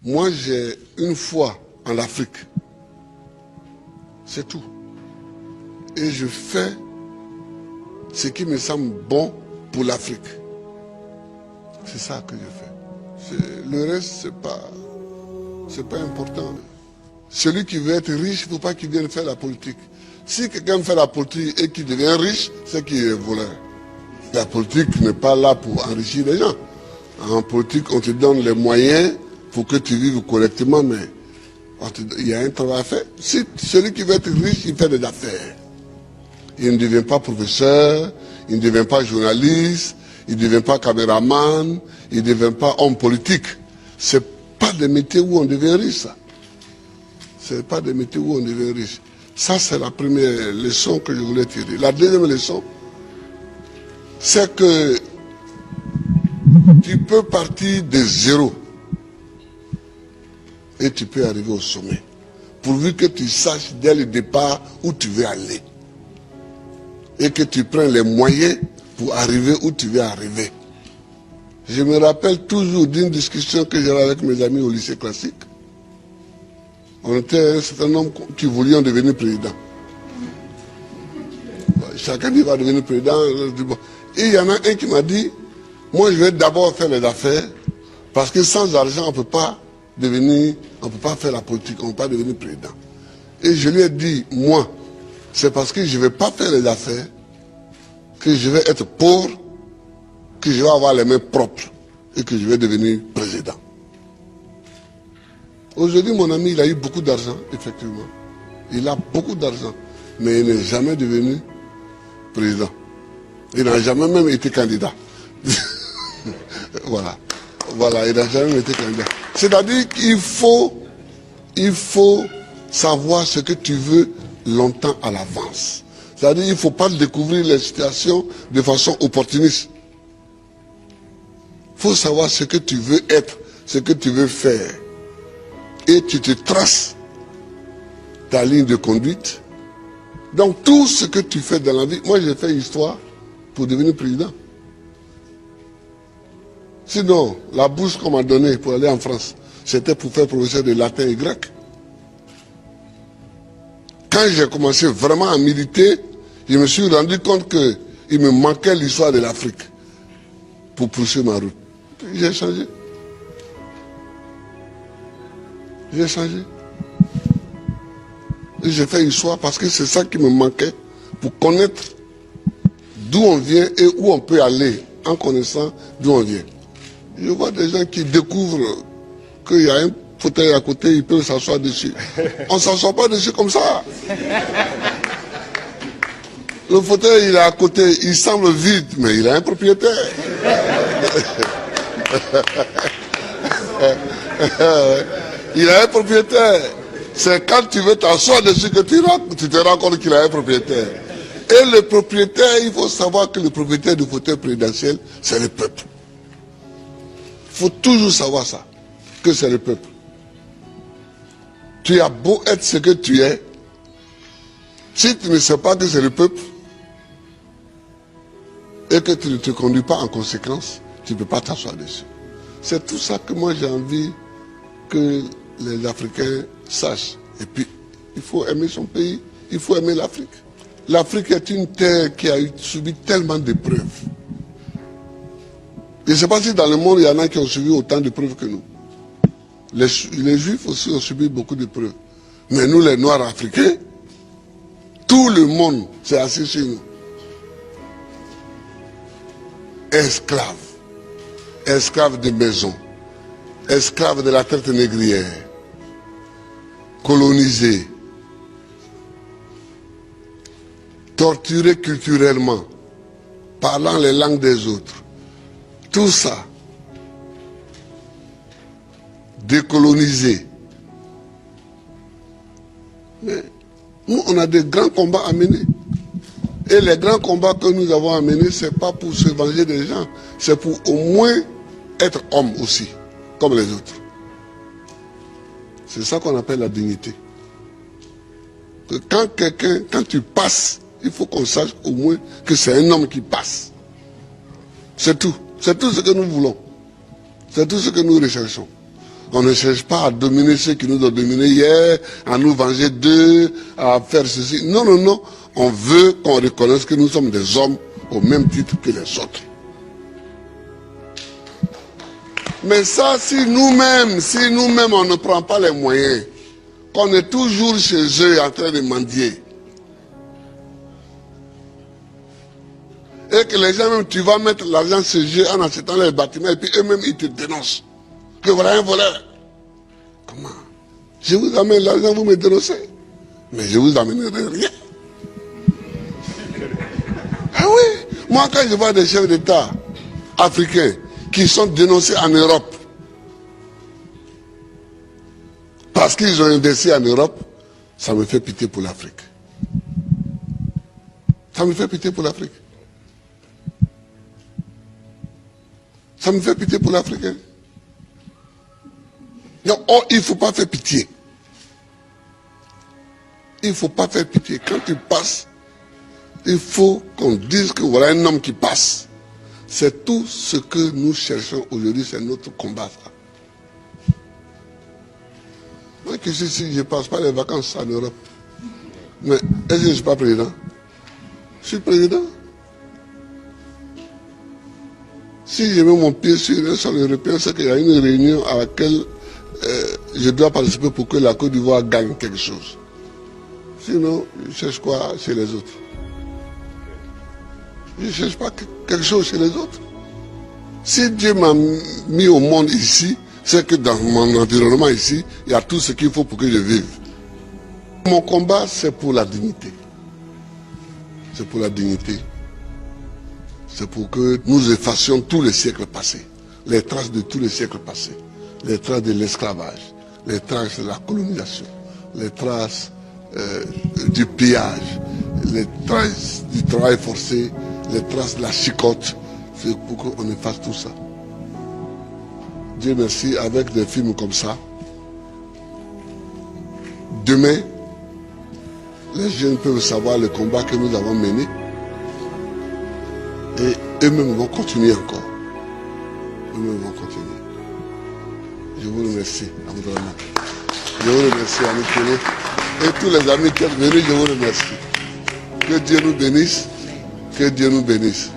Moi, j'ai une foi en l'Afrique. C'est tout. Et je fais ce qui me semble bon pour l'Afrique. C'est ça que je fais. Le reste, c'est pas important. Celui qui veut être riche, il ne faut pas qu'il vienne faire la politique. Si quelqu'un fait la politique et qu'il devient riche, c'est qu'il est voleur. La politique n'est pas là pour enrichir les gens. En politique, on te donne les moyens pour que tu vives correctement, mais il y a un travail à faire. Si celui qui veut être riche, il fait des affaires. Il ne devient pas professeur, il ne devient pas journaliste, il ne devient pas caméraman, il ne devient pas homme politique. Ce n'est pas des métiers où on devient riche, ça. Ce n'est pas des métiers où on devient riche. Ça, c'est la première leçon que je voulais tirer. La deuxième leçon, c'est que tu peux partir de zéro et tu peux arriver au sommet. Pourvu que tu saches dès le départ où tu veux aller. Et que tu prennes les moyens pour arriver où tu veux arriver. Je me rappelle toujours d'une discussion que j'avais avec mes amis au lycée classique. On était un certain nombre qui voulions devenir président. Chacun dit va devenir président. Et il y en a un qui m'a dit, moi je vais d'abord faire les affaires, parce que sans argent on ne peut pas faire la politique, on ne peut pas devenir président. Et je lui ai dit, moi, c'est parce que je ne vais pas faire les affaires, que je vais être pauvre, que je vais avoir les mains propres et que je vais devenir président. Aujourd'hui, mon ami, il a eu beaucoup d'argent, effectivement. Il a beaucoup d'argent, mais il n'est jamais devenu président. Il n'a jamais même été candidat. Voilà, il n'a jamais été candidat. C'est-à-dire qu'il faut savoir ce que tu veux longtemps à l'avance. C'est-à-dire qu'il ne faut pas découvrir les situations de façon opportuniste. Il faut savoir ce que tu veux être, ce que tu veux faire. Et tu te traces ta ligne de conduite. Donc tout ce que tu fais dans la vie, moi j'ai fait histoire pour devenir président. Sinon, la bourse qu'on m'a donnée pour aller en France, c'était pour faire professeur de latin et grec. Quand j'ai commencé vraiment à militer, je me suis rendu compte qu'il me manquait l'histoire de l'Afrique pour poursuivre ma route. J'ai changé. J'ai changé. Et j'ai fait histoire parce que c'est ça qui me manquait pour connaître d'où on vient et où on peut aller en connaissant d'où on vient. Je vois des gens qui découvrent qu'il y a un fauteuil à côté, ils peuvent s'asseoir dessus. On ne s'assoit pas dessus comme ça. Le fauteuil, il est à côté, il semble vide, mais il a un propriétaire. Il a un propriétaire. C'est quand tu veux t'asseoir dessus que tu te rends compte qu'il a un propriétaire. Et le propriétaire, il faut savoir que le propriétaire du fauteuil présidentiel, c'est le peuple. Il faut toujours savoir ça, que c'est le peuple. Tu as beau être ce que tu es, si tu ne sais pas que c'est le peuple, et que tu ne te conduis pas en conséquence, tu ne peux pas t'asseoir dessus. C'est tout ça que moi j'ai envie que les Africains sachent. Et puis, il faut aimer son pays, il faut aimer l'Afrique. L'Afrique est une terre qui a subi tellement d'épreuves. Je ne sais pas si dans le monde, il y en a qui ont subi autant d'épreuves que nous. Les Juifs aussi ont subi beaucoup d'épreuves. Mais nous, les Noirs africains, tout le monde s'est assis sur nous. Esclaves. Esclaves de maison. Esclaves de la traite négrière. Colonisés. Torturés culturellement. Parlant les langues des autres. Tout ça. Décolonisés. Mais nous, on a des grands combats à mener. Et les grands combats que nous avons à mener, ce n'est pas pour se venger des gens, c'est pour au moins être homme aussi, comme les autres. C'est ça qu'on appelle la dignité. Que quand tu passes, il faut qu'on sache au moins que c'est un homme qui passe. C'est tout. C'est tout ce que nous voulons. C'est tout ce que nous recherchons. On ne cherche pas à dominer ceux qui nous ont dominés hier, à nous venger d'eux, à faire ceci. Non, non, non. On veut qu'on reconnaisse que nous sommes des hommes au même titre que les autres. Mais ça, si nous-mêmes, on ne prend pas les moyens, qu'on est toujours chez eux en train de mendier, et que les gens même, tu vas mettre l'argent chez eux en achetant les bâtiments, et puis eux-mêmes, ils te dénoncent. Que voilà un voleur. Comment? Je vous amène l'argent, vous me dénoncez. Mais je vous amènerai rien. Ah oui, moi quand je vois des chefs d'État africains qui sont dénoncés en Europe, parce qu'ils ont investi en Europe, ça me fait pitié pour l'Afrique. Ça me fait pitié pour l'Afrique. Ça me fait pitié pour l'Afrique. Donc, oh, il ne faut pas faire pitié. Il ne faut pas faire pitié. Quand tu passes, il faut qu'on dise que voilà un homme qui passe. C'est tout ce que nous cherchons aujourd'hui, c'est notre combat. Ça. Moi, que si je ne passe pas les vacances en Europe, mais est-ce que je ne suis pas président? Je suis président. Si je mets mon pied sur un sol européen, c'est qu'il y a une réunion à laquelle je dois participer pour que la Côte d'Ivoire gagne quelque chose. Sinon, je cherche quoi chez les autres? Je ne cherche pas quelque chose chez les autres. Si Dieu m'a mis au monde ici, c'est que dans mon environnement ici, il y a tout ce qu'il faut pour que je vive. Mon combat, c'est pour la dignité. C'est pour la dignité. C'est pour que nous effacions tous les siècles passés, les traces de tous les siècles passés, les traces de l'esclavage, les traces de la colonisation, les traces du pillage, les traces du travail forcé, les traces de la chicote. C'est pour qu'on efface tout ça. Dieu merci, avec des films comme ça, demain, les jeunes peuvent savoir le combat que nous avons mené et eux-mêmes vont continuer encore. Eux-mêmes vont continuer. Je vous remercie, Abdourahmane. Je vous remercie, Annie. Et tous les amis qui sont venus, je vous remercie. Que Dieu nous bénisse. Que Dieu nous bénisse.